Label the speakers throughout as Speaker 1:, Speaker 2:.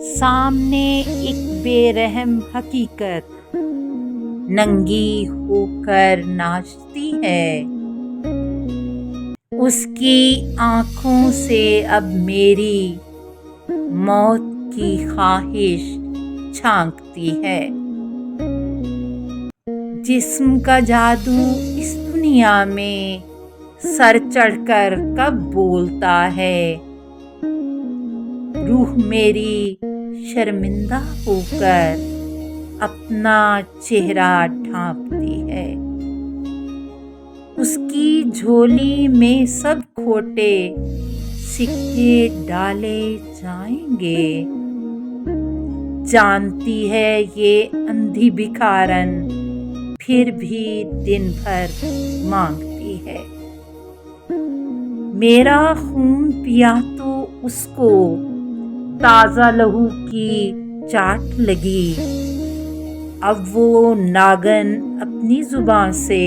Speaker 1: سامنے ایک بے رحم حقیقت ننگی ہو کر ناچتی ہے، اس کی آنکھوں سے اب میری موت کی خواہش چھانکتی ہے۔ جسم کا جادو اس دنیا میں سر چڑھ کر کب بولتا ہے، روح میری شرمندہ ہو کر اپنا چہرہ ڈھانپتی ہے۔ اس کی جھولی میں سب کھوٹے سکے ڈالے جائیں گے، جانتی ہے یہ اندھی بھکارن پھر بھی دن بھر مانگتی ہے۔ میرا خون پیا تو اس کو تازہ لہو کی چاٹ لگی، اب وہ ناگن اپنی زبان سے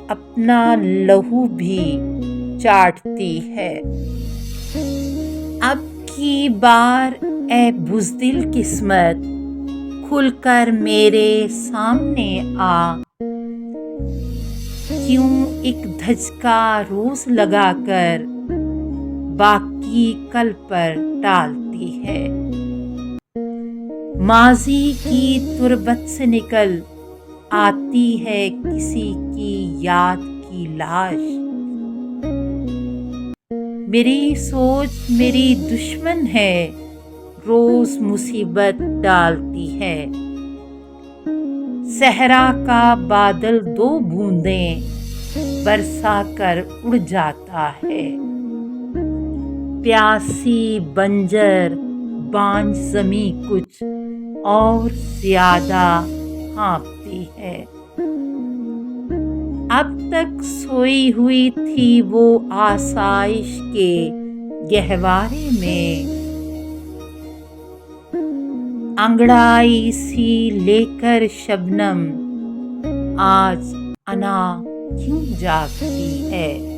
Speaker 1: اپنا لہو بھی چاٹتی ہے۔ اب کی بار اے بزدل قسمت، کھل کر میرے سامنے آ، کیوں ایک دھچکا روز لگا کر باقی کل پر ٹالتی ہے۔ ماضی کی تربت سے نکل آتی ہے کسی کی یاد کی لاش، میری سوچ میری دشمن ہے، روز مصیبت ڈالتی ہے۔ صحرا کا بادل دو بوندیں برسا کر اڑ جاتا ہے، پیاسی بنجر بانجھ زمیں کچھ اور زیادہ ہانپتی ہے۔ اب تک سوئی ہوئی تھی وہ آسائش کے گہوارے میں، انگڑائی سی لے کر شبنم آج انا کیوں جاگتی ہے۔